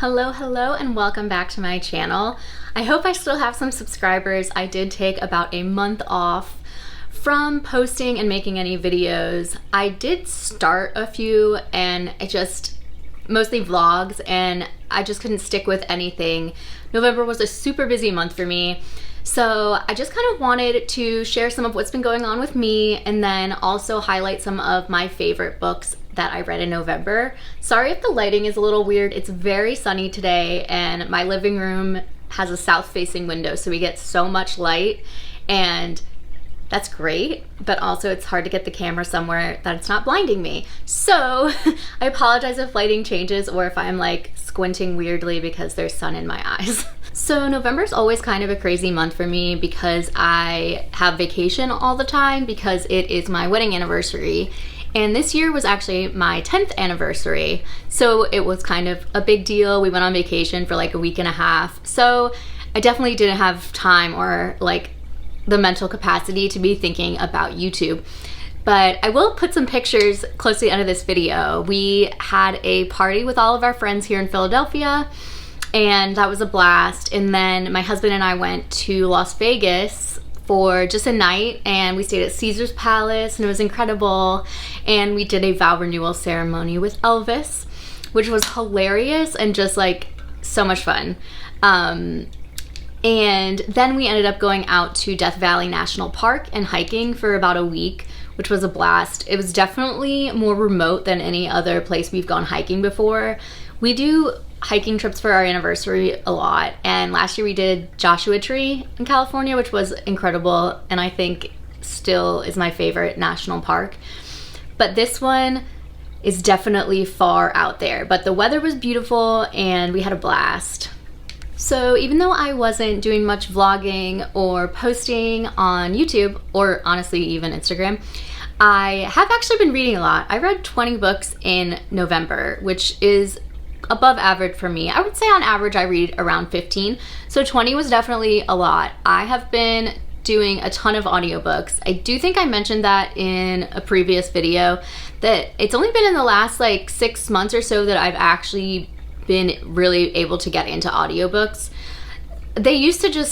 Hello, and welcome back to my channel. I hope I still have some subscribers. I did take about a month off from posting and making any videos. I did start a few and mostly vlogs, and I just couldn't stick with anything. November was a super busy month for me. So I just kind of wanted to share some of what's been going on with me and then also highlight some of my favorite books that I read in November. Sorry if the lighting is a little weird. It's very sunny today and my living room has a south-facing window, so we get so much light, and that's great, but also it's hard to get the camera somewhere that it's not blinding me. So I apologize if lighting changes or if I'm like squinting weirdly because there's sun in my eyes. So November's always kind of a crazy month for me because I have vacation all the time because it is my wedding anniversary. And this year was actually my 10th anniversary. So it was kind of a big deal. We went on vacation for like a week and a half. So I definitely didn't have time or like the mental capacity to be thinking about YouTube. But I will put some pictures close to the end of this video. We had a party with all of our friends here in Philadelphia, and that was a blast. And then my husband and I went to Las Vegas for just a night, and we stayed at Caesar's Palace, and it was incredible. And we did a vow renewal ceremony with Elvis, which was hilarious and just like so much fun. And then we ended up going out to Death Valley National Park and hiking for about a week, which was a blast. It was definitely more remote than any other place we've gone hiking before. We do hiking trips for our anniversary a lot, and last year we did Joshua Tree in California, which was incredible, and I think still is my favorite national park. But this one is definitely far out there, but the weather was beautiful and we had a blast. So even though I wasn't doing much vlogging or posting on YouTube, or honestly even Instagram, I have actually been reading a lot. I read 20 books in November, which is above average for me. I would say on average I read around 15, so 20 was definitely a lot. I have been doing a ton of audiobooks. I do think I mentioned that in a previous video, that it's only been in the last like 6 months or so that I've actually been really able to get into audiobooks. They used to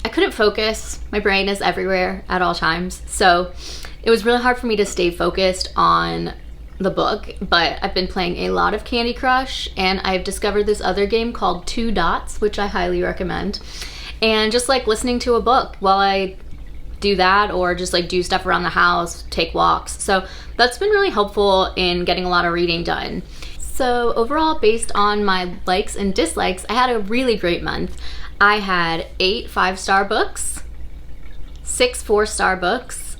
I couldn't focus. My brain is everywhere at all times, so it was really hard for me to stay focused on the book. But I've been playing a lot of Candy Crush, and I've discovered this other game called Two Dots, which I highly recommend, and just like listening to a book while I do that, or just like do stuff around the house, take walks. So that's been really helpful in getting a lot of reading done. So overall, based on my likes and dislikes, I had a really great month. I had 8 5-star books, 6 4-star books,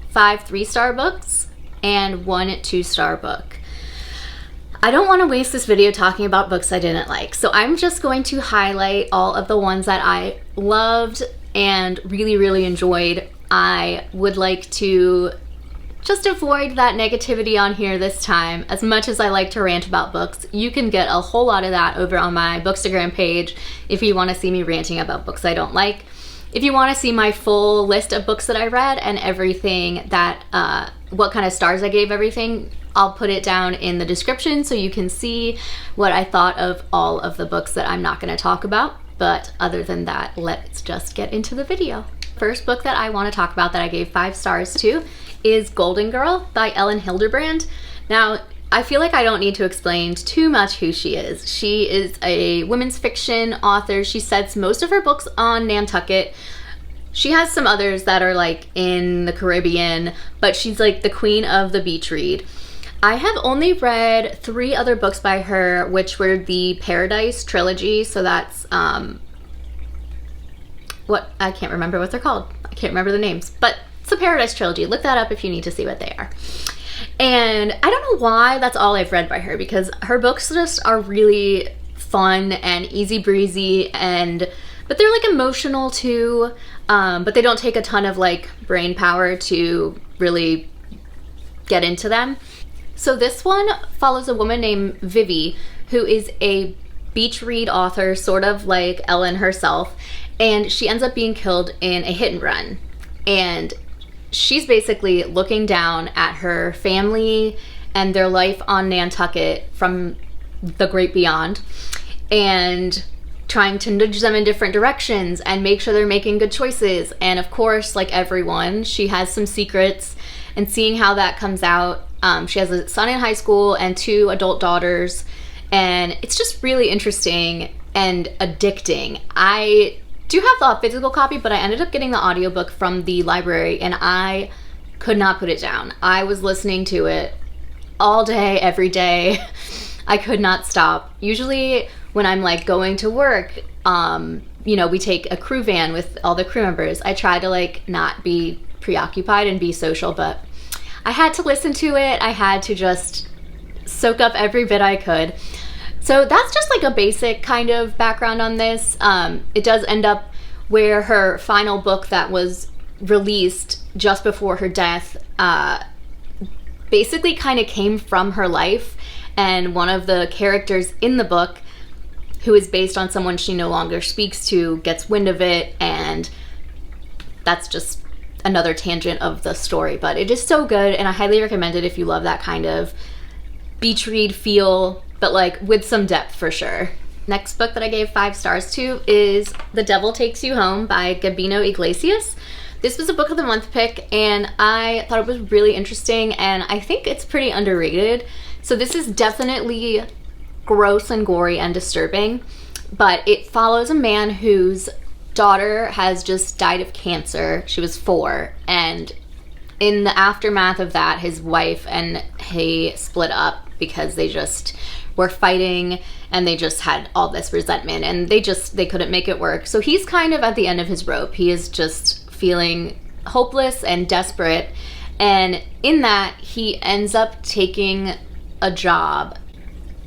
5 3-star books, and 1 2-star book. I don't want to waste this video talking about books I didn't like, so I'm just going to highlight all of the ones that I loved and really enjoyed. I would like to just avoid that negativity on here this time. As much as I like to rant about books, you can get a whole lot of that over on my Bookstagram page if you want to see me ranting about books I don't like. If you want to see my full list of books that I read and everything that, what kind of stars I gave everything, I'll put it down in the description so you can see what I thought of all of the books that I'm not going to talk about. But other than that, let's just get into the video. First book that I want to talk about that I gave 5 stars to is Golden Girl by Elin Hilderbrand. Now, I feel like I don't need to explain too much who she is. She is a women's fiction author. She sets most of her books on Nantucket. She has some others that are like in the Caribbean, but she's like the queen of the beach read. I have only read 3 other books by her, which were the Paradise trilogy. So that's I can't remember what they're called. I can't remember the names, but it's the Paradise trilogy. Look that up if you need to see what they are. And I don't know why that's all I've read by her, because her books just are really fun and easy breezy, but they're like emotional too, but they don't take a ton of like brain power to really get into them. So this one follows a woman named Vivi, who is a beach read author, sort of like Ellen herself, and she ends up being killed in a hit and run. And she's basically looking down at her family and their life on Nantucket from the great beyond. and trying to nudge them in different directions and make sure they're making good choices. And of course, like everyone, she has some secrets, and seeing how that comes out. She has a son in high school and 2 adult daughters, and it's just really interesting and addicting. I do have the physical copy, but I ended up getting the audiobook from the library, and I could not put it down. I was listening to it all day, every day. I could not stop. Usually when I'm like going to work, you know, we take a crew van with all the crew members. I try to like not be preoccupied and be social, but I had to listen to it. I had to just soak up every bit I could. So that's just like a basic kind of background on this. It does end up where her final book that was released just before her death basically kind of came from her life, and one of the characters in the book, who is based on someone she no longer speaks to, gets wind of it, and that's just another tangent of the story. But it is so good, and I highly recommend it if you love that kind of beach read feel, but like with some depth for sure. Next book that I gave 5 stars to is The Devil Takes You Home by Gabino Iglesias. This was a book of the month pick, and I thought it was really interesting, and I think it's pretty underrated. So this is definitely gross and gory and disturbing, but it follows a man whose daughter has just died of cancer. She was 4, and in the aftermath of that, his wife and he split up because they just were fighting, and they just had all this resentment, and they couldn't make it work. So he's kind of at the end of his rope. He is just feeling hopeless and desperate, and in that he ends up taking a job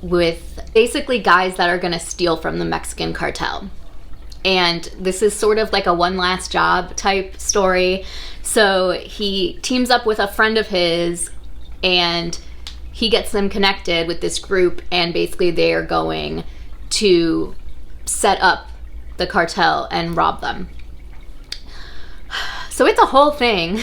with basically guys that are going to steal from the Mexican cartel. And this is sort of like a one last job type story. So he teams up with a friend of his, and he gets them connected with this group, and basically they are going to set up the cartel and rob them. So it's a whole thing,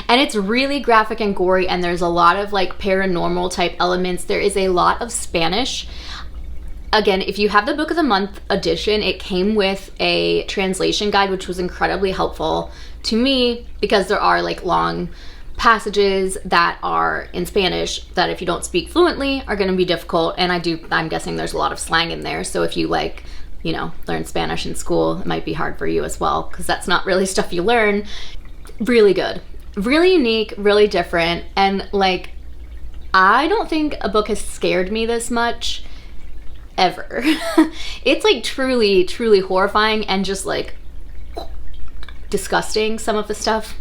and it's really graphic and gory, and there's a lot of like paranormal type elements. There is a lot of Spanish. Again, if you have the Book of the Month edition, it came with a translation guide, which was incredibly helpful to me, because there are like long passages that are in Spanish that if you don't speak fluently are going to be difficult. And I'm guessing there's a lot of slang in there. So if you like, you know, learn Spanish in school, it might be hard for you as well, because that's not really stuff you learn. Really good, really unique, really different. And like, I don't think a book has scared me this much ever. It's like truly, truly horrifying and just like disgusting, some of the stuff,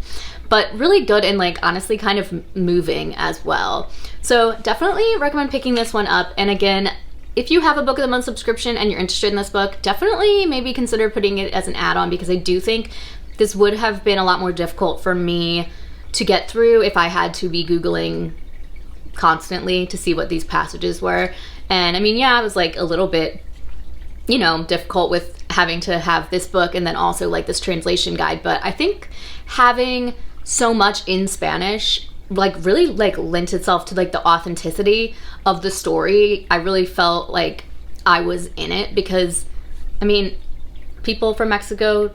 but really good, and like honestly kind of moving as well. So definitely recommend picking this one up. And again, if you have a Book of the Month subscription and you're interested in this book, definitely maybe consider putting it as an add-on, because I do think this would have been a lot more difficult for me to get through if I had to be Googling constantly to see what these passages were. And I mean, yeah, it was like a little bit, you know, difficult with having to have this book and then also like this translation guide. But I think having so much in Spanish like really like lent itself to like the authenticity of the story. I really felt like I was in it, because I mean, people from Mexico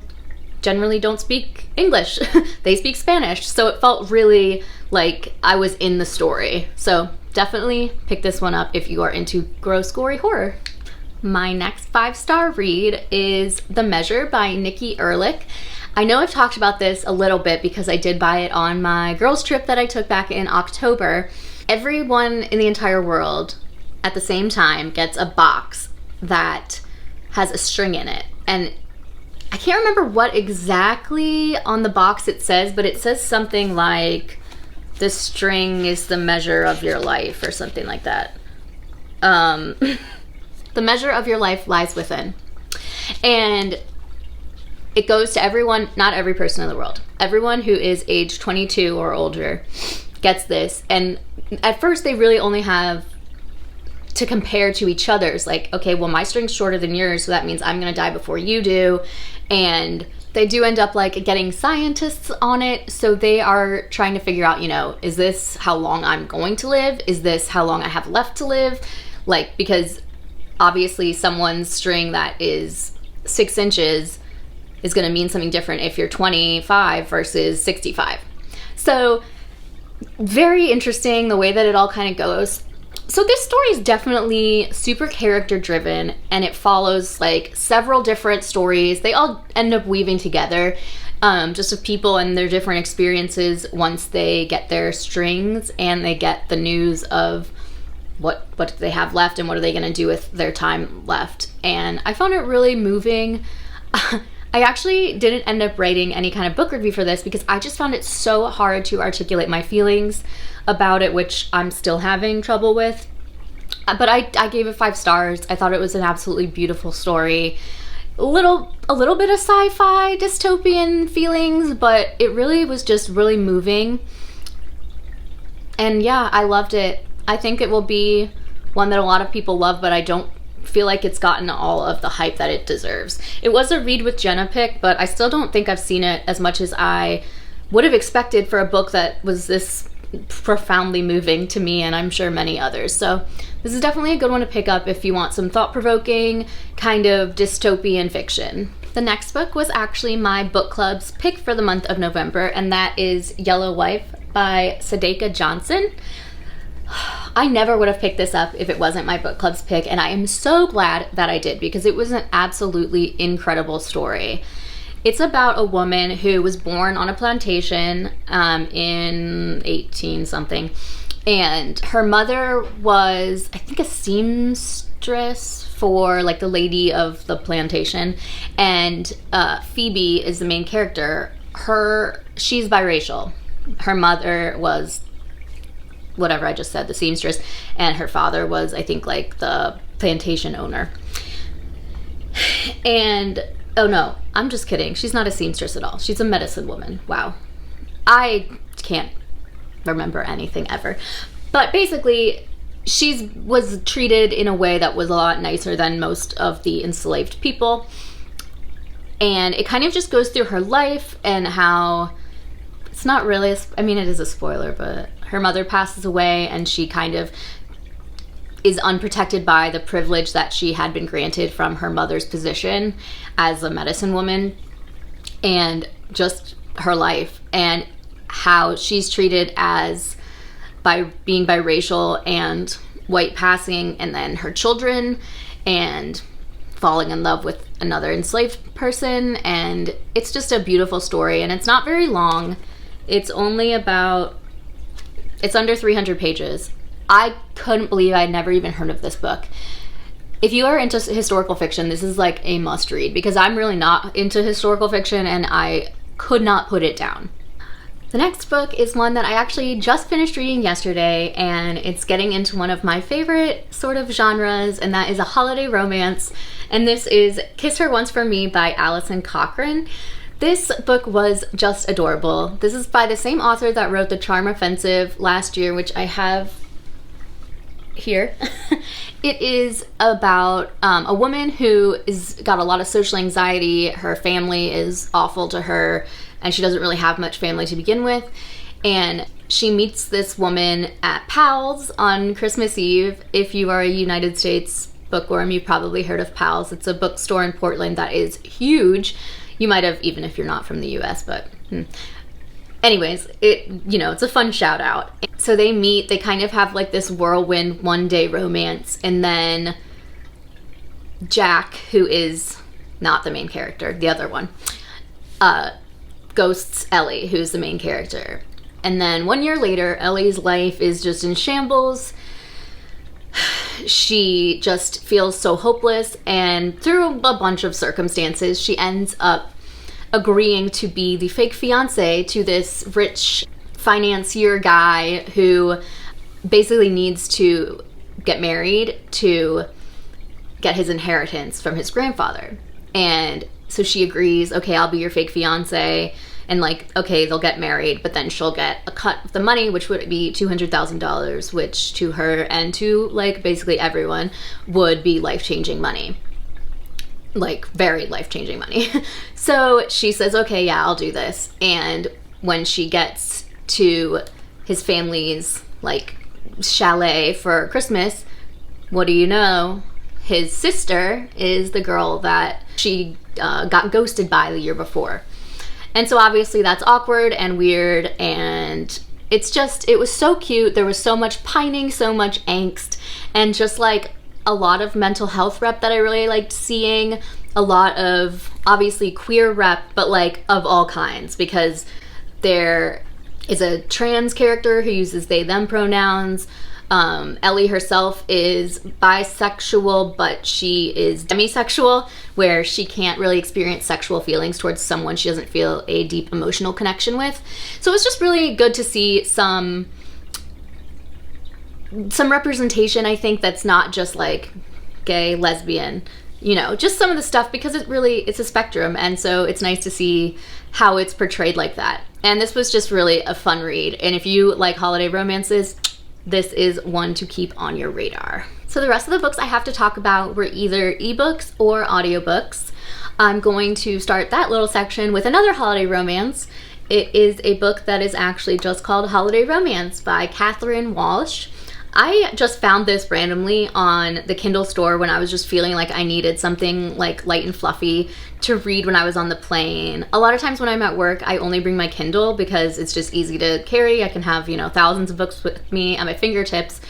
generally don't speak English. They speak Spanish. So it felt really like I was in the story. So definitely pick this one up if you are into gross, gory horror. My next 5-star read is The Measure by Nikki Erlick. I know I've talked about this a little bit because I did buy it on my girls trip that I took back in October. Everyone in the entire world at the same time gets a box that has a string in it. And I can't remember what exactly on the box it says, but it says something like, "The string is the measure of your life," or something like that. The measure of your life lies within. And it goes to everyone, not every person in the world. Everyone who is age 22 or older gets this. And at first they really only have to compare to each other's. Like, okay, well, my string's shorter than yours, so that means I'm gonna die before you do. And they do end up like getting scientists on it. So they are trying to figure out, you know, is this how long I'm going to live? Is this how long I have left to live? Like, because obviously someone's string that is 6 inches is going to mean something different if you're 25 versus 65. So very interesting the way that it all kind of goes. So this story is definitely super character driven, and it follows like several different stories. They all end up weaving together, just of people and their different experiences once they get their strings and they get the news of what they have left and what are they going to do with their time left. And I found it really moving. I actually didn't end up writing any kind of book review for this because I just found it so hard to articulate my feelings about it, which I'm still having trouble with. But I gave it 5 stars. I thought it was an absolutely beautiful story. A little bit of sci-fi dystopian feelings, but it really was just really moving. And yeah, I loved it. I think it will be one that a lot of people love, but I don't feel like it's gotten all of the hype that it deserves. It was a read with Jenna pick, but I still don't think I've seen it as much as I would have expected for a book that was this profoundly moving to me, and I'm sure many others. So this is definitely a good one to pick up if you want some thought-provoking kind of dystopian fiction. The next book was actually my book club's pick for the month of November, and that is Yellow Wife by Sadeqa Johnson. I never would have picked this up if it wasn't my book club's pick, and I am so glad that I did because it was an absolutely incredible story. It's about a woman who was born on a plantation in 18 something, and her mother was, I think, a seamstress for like the lady of the plantation, and Phoebe is the main character. She's biracial. Her mother was whatever I just said, the seamstress, and her father was, I think, like the plantation owner. And oh no, I'm just kidding. She's not a seamstress at all. She's a medicine woman. Wow. I can't remember anything ever. But basically, she was treated in a way that was a lot nicer than most of the enslaved people. And it kind of just goes through her life and how it's not really, I mean, it is a spoiler, but her mother passes away and she kind of is unprotected by the privilege that she had been granted from her mother's position as a medicine woman, and just her life and how she's treated as by being biracial and white passing, and then her children and falling in love with another enslaved person. And it's just a beautiful story, and it's not very long. It's only about, it's under 300 pages. I couldn't believe I'd never even heard of this book. If you are into historical fiction, this is like a must read, because I'm really not into historical fiction and I could not put it down. The next book is one that I actually just finished reading yesterday, and it's getting into one of my favorite sort of genres, and that is a holiday romance. And this is Kiss Her Once for Me by Alison Cochran. This book was just adorable. This is by the same author that wrote The Charm Offensive last year, which I have here. It is about a woman who is got a lot of social anxiety. Her family is awful to her, and she doesn't really have much family to begin with. And she meets this woman at Powell's on Christmas Eve. If you are a United States bookworm, you've probably heard of Powell's. It's a bookstore in Portland that is huge. You might have, even if you're not from the US, but anyways, it's a fun shout out. So they meet, they kind of have like this whirlwind one-day romance, and then Jack, who is not the main character, the other one, ghosts Ellie, who's the main character. And then 1 year later, Ellie's life is just in shambles. She just feels so hopeless, and through a bunch of circumstances, she ends up agreeing to be the fake fiance to this rich financier guy who basically needs to get married to get his inheritance from his grandfather. And so she agrees, okay, I'll be your fake fiance, and like, okay, they'll get married, but then she'll get a cut of the money, which would be $200,000, which to her and to like basically everyone would be life-changing money. Like very life-changing money. So she says, okay, yeah, I'll do this. And when she gets to his family's like chalet for Christmas, what do you know? his sister is the girl that she got ghosted by the year before. And so obviously that's awkward and weird, and it was so cute. There was so much pining, so much angst, and just like a lot of mental health rep that I really liked seeing. A lot of obviously queer rep, but like of all kinds, because there is a trans character who uses they them pronouns. Ellie herself is bisexual, but she is demisexual, where she can't really experience sexual feelings towards someone she doesn't feel a deep emotional connection with. So it was just really good to see some representation, I think, that's not just like gay, lesbian, you know, just some of the stuff, because it's a spectrum, and so it's nice to see how it's portrayed like that. And this was just really a fun read, and if you like holiday romances, this is one to keep on your radar. So the rest of the books I have to talk about were either ebooks or audiobooks. I'm going to start that little section with another holiday romance. It is a book that is actually just called Holiday Romance by Catherine Walsh. I just found this randomly on the Kindle store when I was just feeling like I needed something like light and fluffy to read when I was on the plane. A lot of times when I'm at work, I only bring my Kindle because it's just easy to carry. I can have, you know, thousands of books with me at my fingertips.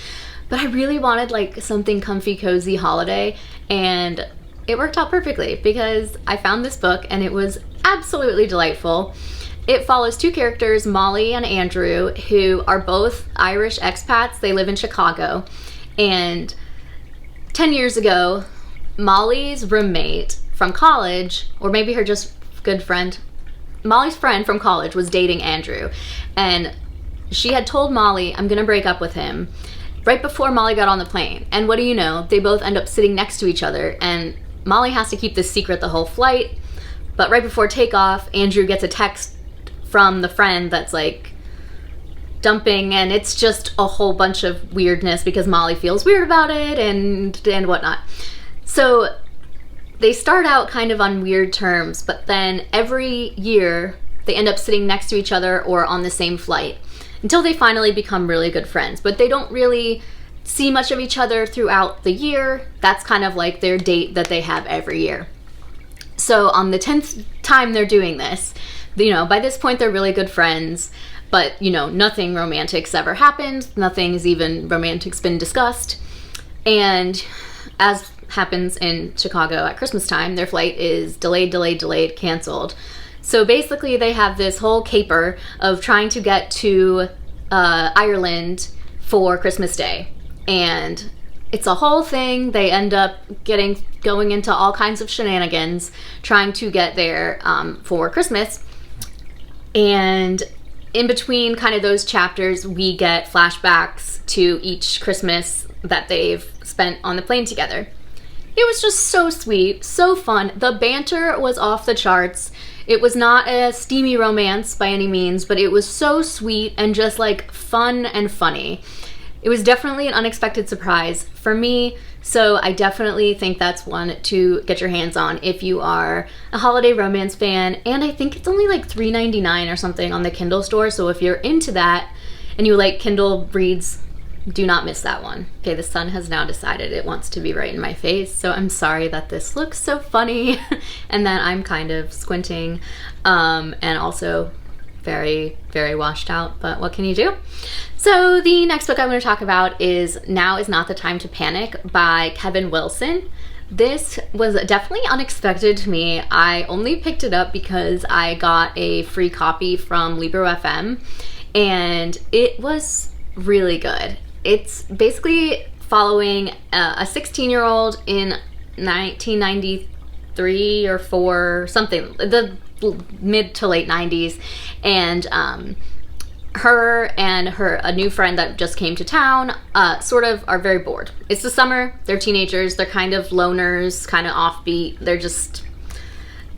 But I really wanted like something comfy, cozy holiday, and it worked out perfectly because I found this book and it was absolutely delightful. It follows two characters, Molly and Andrew, who are both Irish expats. They live in Chicago. And 10 years ago, Molly's roommate from college, or maybe her just good friend, Molly's friend from college was dating Andrew. And she had told Molly, I'm gonna break up with him, right before Molly got on the plane. And what do you know? They both end up sitting next to each other, and Molly has to keep this secret the whole flight. But right before takeoff, Andrew gets a text from the friend that's like dumping, and it's just a whole bunch of weirdness because Molly feels weird about it and whatnot. So they start out kind of on weird terms, but then every year they end up sitting next to each other or on the same flight until they finally become really good friends. But they don't really see much of each other throughout the year. That's kind of like their date that they have every year. So on the 10th time they're doing this, you know, by this point they're really good friends, but, you know, nothing romantic's ever happened. Nothing's even romantic's been discussed. And as happens in Chicago at Christmas time, their flight is delayed, canceled. So basically they have this whole caper of trying to get to Ireland for Christmas Day. And it's a whole thing. They end up going into all kinds of shenanigans trying to get there for Christmas. And in between kind of those chapters, we get flashbacks to each Christmas that they've spent on the plane together. It was just so sweet, so fun. The banter was off the charts. It was not a steamy romance by any means, but it was so sweet and just like fun and funny. It was definitely an unexpected surprise for me, so I definitely think that's one to get your hands on if you are a holiday romance fan. And I think it's only like $3.99 or something on the Kindle store, so if you're into that and you like Kindle reads, do not miss that one. Okay, the sun has now decided it wants to be right in my face, so I'm sorry that this looks so funny and that I'm kind of squinting and also very, very washed out, but what can you do? So the next book I'm going to talk about is Now Is Not the Time to Panic by Kevin Wilson. This was definitely unexpected to me. I only picked it up because I got a free copy from Libro FM, and it was really good. It's basically following a 16-year-old in 1993 or 4, something, the mid to late 90s, and her and a new friend that just came to town sort of are very bored. It's the summer, they're teenagers, they're kind of loners, kind of offbeat, they're just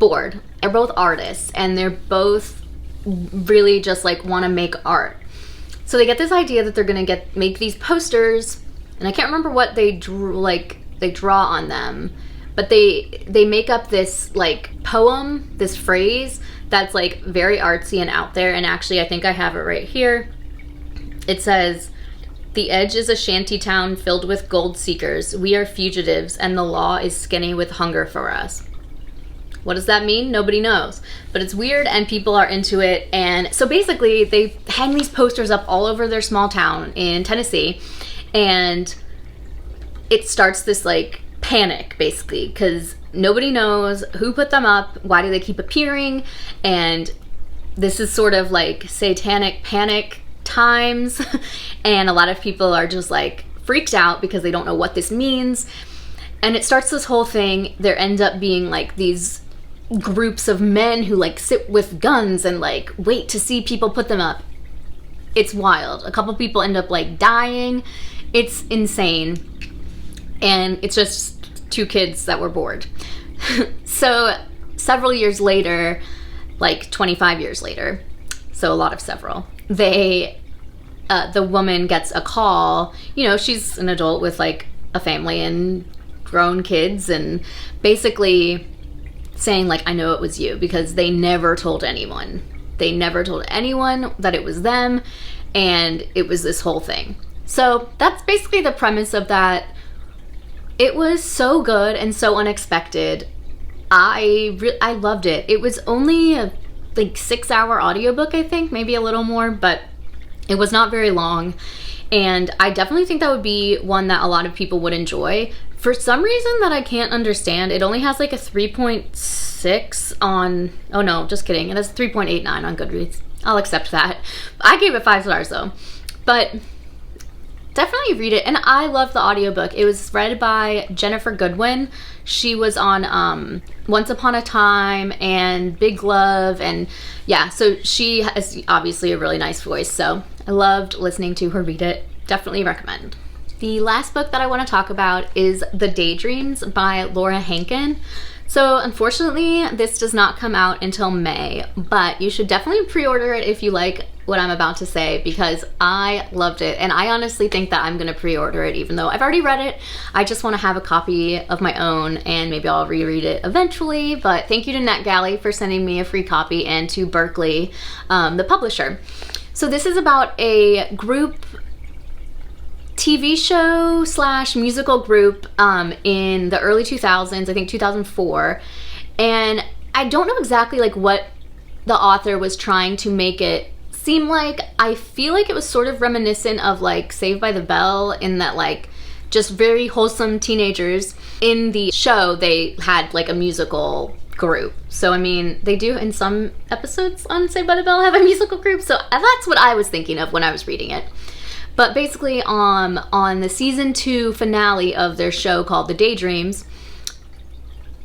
bored. They're both artists, and they're both really just like want to make art. So they get this idea that they're gonna make these posters, and I can't remember what they draw on them, but they make up this like poem, this phrase that's like very artsy and out there. And actually I think I have it right here. It says, The Edge is a shanty town filled with gold seekers. We are fugitives, and the law is skinny with hunger for us. What does that mean? Nobody knows. But it's weird, and people are into it. And so basically, they hang these posters up all over their small town in Tennessee. And it starts this, like, panic, basically, because nobody knows who put them up, why do they keep appearing, and this is sort of like satanic panic times, and a lot of people are just like freaked out because they don't know what this means. And it starts this whole thing. There ends up being like these groups of men who like sit with guns and like wait to see people put them up. It's wild. A couple people end up like dying. It's insane. And it's just two kids that were bored. So several years later, like 25 years later, so a lot of several, the woman gets a call. You know, she's an adult with like a family and grown kids, and basically saying like, I know it was you, because they never told anyone. They never told anyone that it was them, and it was this whole thing. So that's basically the premise of that. It was so good and so unexpected. I loved it. It was only a like 6-hour audiobook, I think, maybe a little more, but it was not very long. And I definitely think that would be one that a lot of people would enjoy. For some reason that I can't understand, it only has like a 3.6 on, oh no, just kidding. It has 3.89 on Goodreads. I'll accept that. I gave it 5 stars though. But definitely read it. And I love the audiobook. It was read by Jennifer Goodwin. She was on Once Upon a Time and Big Love, and yeah, so she has obviously a really nice voice, so I loved listening to her read it. Definitely recommend. The last book that I want to talk about is The Daydreams by Laura Hankin. So unfortunately, this does not come out until May, but you should definitely pre-order it if you like what I'm about to say, because I loved it. And I honestly think that I'm going to pre-order it, even though I've already read it. I just want to have a copy of my own, and maybe I'll reread it eventually. But thank you to NetGalley for sending me a free copy, and to Berkeley, the publisher. So this is about a group TV show / musical group in the early 2000s, I think 2004. And I don't know exactly like what the author was trying to make it seem like. I feel like it was sort of reminiscent of like Saved by the Bell, in that like just very wholesome teenagers. In the show, they had like a musical group. So I mean, they do in some episodes on Saved by the Bell have a musical group. So that's what I was thinking of when I was reading it. But basically, on the season 2 finale of their show called The Daydreams,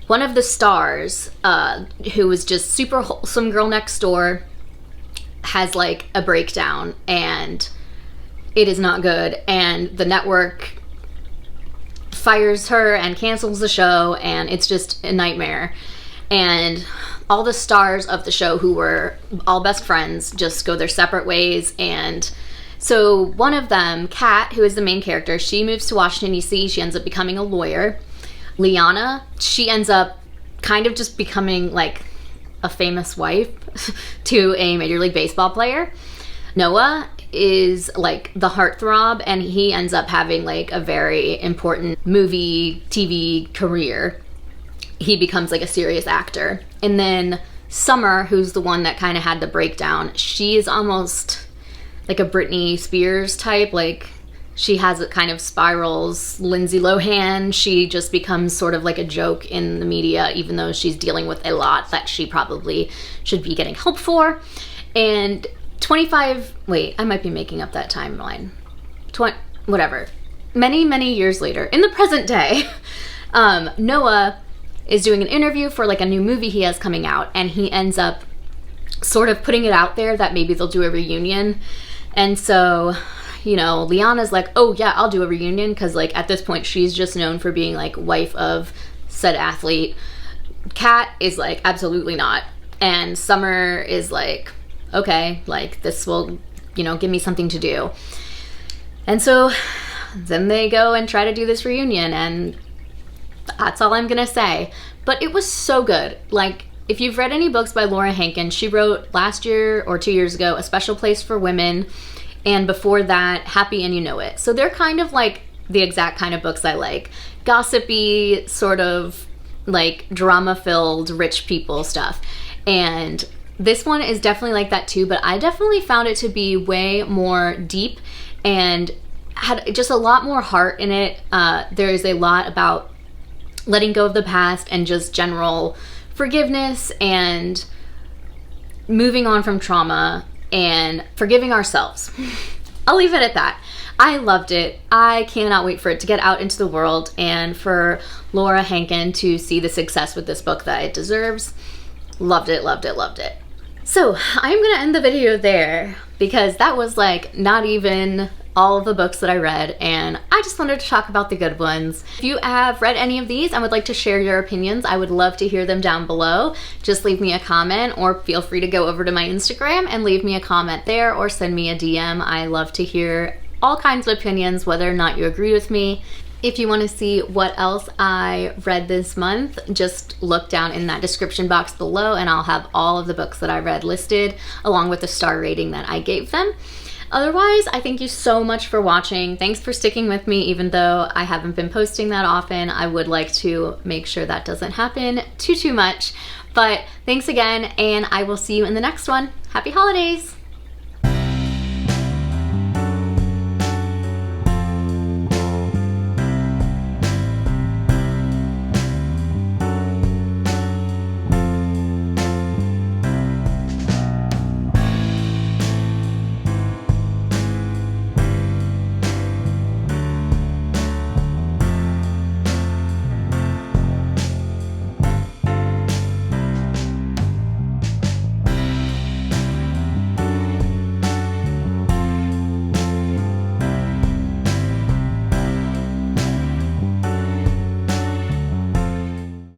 one of the stars, who was just super wholesome girl next door, has like a breakdown, and it is not good. And the network fires her and cancels the show, and it's just a nightmare. And all the stars of the show, who were all best friends, just go their separate ways. And so one of them, Kat, who is the main character, she moves to Washington, D.C. She ends up becoming a lawyer. Liana, she ends up kind of just becoming like a famous wife to a Major League Baseball player. Noah is like the heartthrob, and he ends up having like a very important movie, TV career. He becomes like a serious actor. And then Summer, who's the one that kind of had the breakdown, she is almost like a Britney Spears type. Like, she has it kind of spirals. Lindsay Lohan, she just becomes sort of like a joke in the media, even though she's dealing with a lot that she probably should be getting help for. And I might be making up that timeline. Whatever. Many years later, in the present day, Noah is doing an interview for like a new movie he has coming out, and he ends up sort of putting it out there that maybe they'll do a reunion. And so, you know, Liana's like, oh yeah, I'll do a reunion, because like at this point she's just known for being like wife of said athlete. Kat is like, absolutely not. And Summer is like, okay, like this will, you know, give me something to do. And so then they go and try to do this reunion, and that's all I'm gonna say. But it was so good. Like, if you've read any books by Laura Hankin, she wrote last year or 2 years ago A Special Place for Women. and before that, Happy and You Know It. So they're kind of like the exact kind of books I like. Gossipy, sort of like drama-filled rich people stuff. And this one is definitely like that too, but I definitely found it to be way more deep and had just a lot more heart in it. There is a lot about letting go of the past and just general forgiveness and moving on from trauma and forgiving ourselves. I'll leave it at that. I loved it. I cannot wait for it to get out into the world and for Laura Hankin to see the success with this book that it deserves. Loved it, loved it, loved it. So I'm gonna end the video there because that was like not even all of the books that I read, and I just wanted to talk about the good ones. If you have read any of these and would like to share your opinions, I would love to hear them down below. Just leave me a comment or feel free to go over to my Instagram and leave me a comment there or send me a DM. I love to hear all kinds of opinions, whether or not you agree with me. If you want to see what else I read this month, just look down in that description box below and I'll have all of the books that I read listed along with the star rating that I gave them. Otherwise, I thank you so much for watching. Thanks for sticking with me even though I haven't been posting that often. I would like to make sure that doesn't happen too much. But thanks again, and I will see you in the next one. Happy holidays!